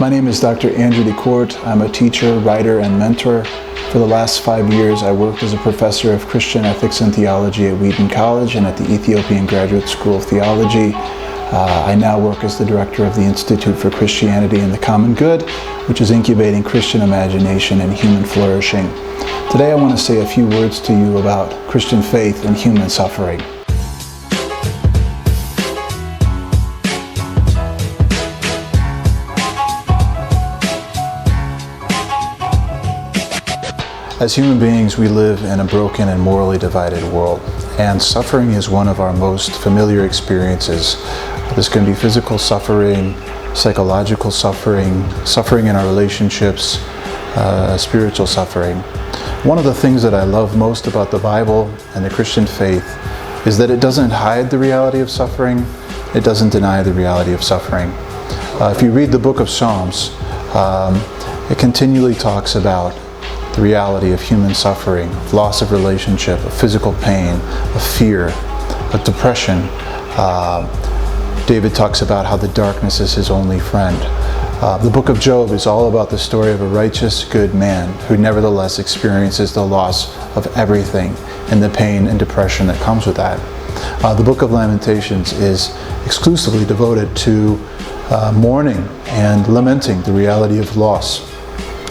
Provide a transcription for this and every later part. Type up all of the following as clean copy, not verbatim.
My name is Dr. Andrew DeCort. I'm a teacher, writer, and mentor. For the last 5 years, I worked as a professor of Christian ethics and theology at Wheaton College and at the Ethiopian Graduate School of Theology. I now work as the director of the Institute for Christianity and the Common Good, which is incubating Christian imagination and human flourishing. Today I want to say a few words to you about Christian faith and human suffering. As human beings, we live in a broken and morally divided world, and suffering is one of our most familiar experiences. This can be physical suffering, psychological suffering, suffering in our relationships, spiritual suffering. One of the things that I love most about the Bible and the Christian faith is that it doesn't hide the reality of suffering, it doesn't deny the reality of suffering. If you read the book of Psalms, it continually talks about the reality of human suffering, of loss of relationship, of physical pain, of fear, of depression. David talks about how the darkness is his only friend. The book of Job is all about the story of a righteous, good man who nevertheless experiences the loss of everything and the pain and depression that comes with that. The book of Lamentations is exclusively devoted to mourning and lamenting the reality of loss,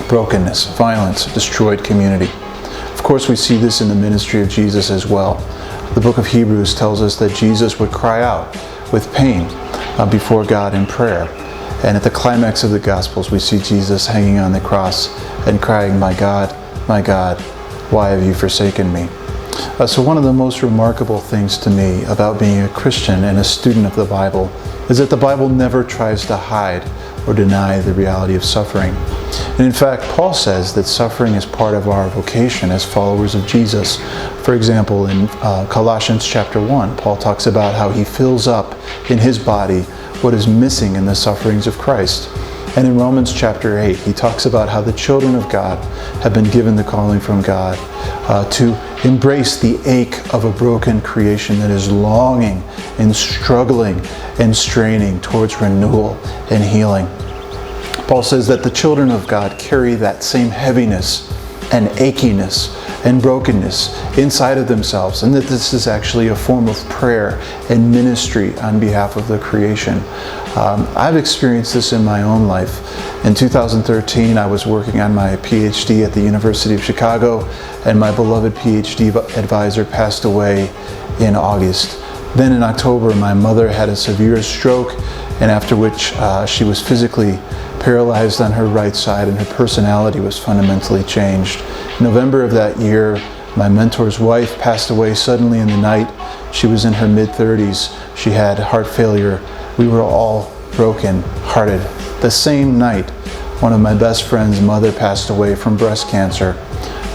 brokenness, violence, destroyed community. Of course, we see this in the ministry of Jesus as well. The book of Hebrews tells us that Jesus would cry out with pain before God in prayer. And at the climax of the Gospels, we see Jesus hanging on the cross and crying, my God, why have you forsaken me?" So one of the most remarkable things to me about being a Christian and a student of the Bible is that the Bible never tries to hide or deny the reality of suffering. And in fact, Paul says that suffering is part of our vocation as followers of Jesus. For example, in Colossians chapter 1, Paul talks about how he fills up in his body what is missing in the sufferings of Christ. And in Romans chapter 8, he talks about how the children of God have been given the calling from God to embrace the ache of a broken creation that is longing and struggling and straining towards renewal and healing. Paul says that the children of God carry that same heaviness and achiness and brokenness inside of themselves, and that this is actually a form of prayer and ministry on behalf of the creation. I've experienced this in my own life. In 2013, I was working on my PhD at the University of Chicago, and my beloved PhD advisor passed away in August. Then in October, my mother had a severe stroke, and after which she was physically paralyzed on her right side, and her personality was fundamentally changed. In November of that year, my mentor's wife passed away suddenly in the night. She was in her mid-30s. She had heart failure. We were all broken-hearted. The same night, one of my best friend's mother passed away from breast cancer.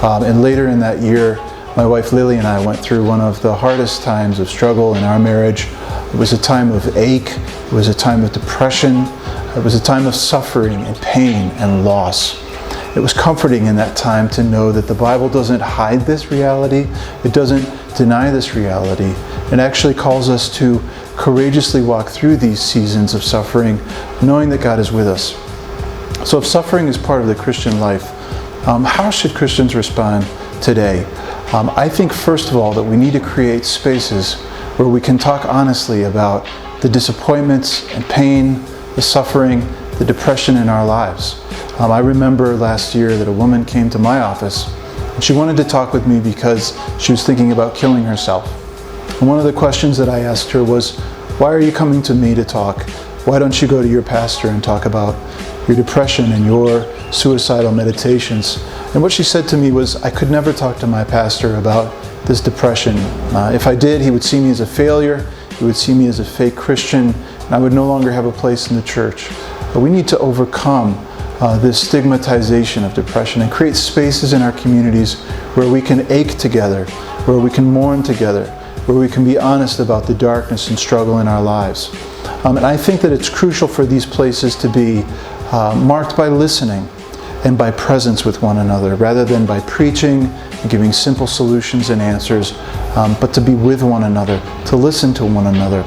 And later in that year, my wife Lily and I went through one of the hardest times of struggle in our marriage. It was a time of ache. It was a time of depression. It was a time of suffering and pain and loss. It was comforting in that time to know that the Bible doesn't hide this reality. It doesn't deny this reality. It actually calls us to courageously walk through these seasons of suffering, knowing that God is with us. So if suffering is part of the Christian life, how should Christians respond today? I think, first of all, that we need to create spaces where we can talk honestly about the disappointments and pain, the suffering, the depression in our lives. I remember last year that a woman came to my office and she wanted to talk with me because she was thinking about killing herself. And one of the questions that I asked her was, why are you coming to me to talk? Why don't you go to your pastor and talk about your depression and your suicidal meditations? And what she said to me was, I could never talk to my pastor about this depression. If I did, he would see me as a failure. He would see me as a fake Christian, and I would no longer have a place in the church. But we need to overcome this stigmatization of depression and create spaces in our communities where we can ache together, where we can mourn together, where we can be honest about the darkness and struggle in our lives. And I think that it's crucial for these places to be marked by listening and by presence with one another, rather than by preaching and giving simple solutions and answers, but to be with one another, to listen to one another.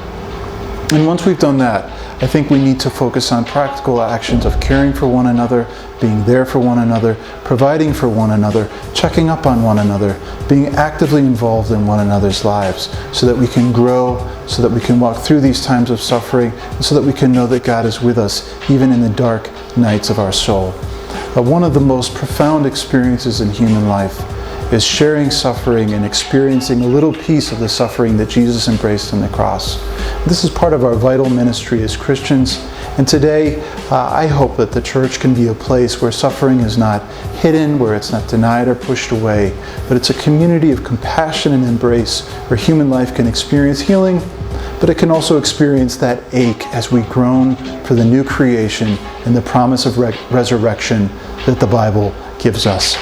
And once we've done that, I think we need to focus on practical actions of caring for one another, being there for one another, providing for one another, checking up on one another, being actively involved in one another's lives so that we can grow, so that we can walk through these times of suffering, and so that we can know that God is with us even in the dark nights of our soul. One of the most profound experiences in human life is sharing suffering and experiencing a little piece of the suffering that Jesus embraced on the cross. This is part of our vital ministry as Christians, and today I hope that the church can be a place where suffering is not hidden, where it's not denied or pushed away, but it's a community of compassion and embrace where human life can experience healing, but it can also experience that ache as we groan for the new creation and the promise of resurrection that the Bible gives us.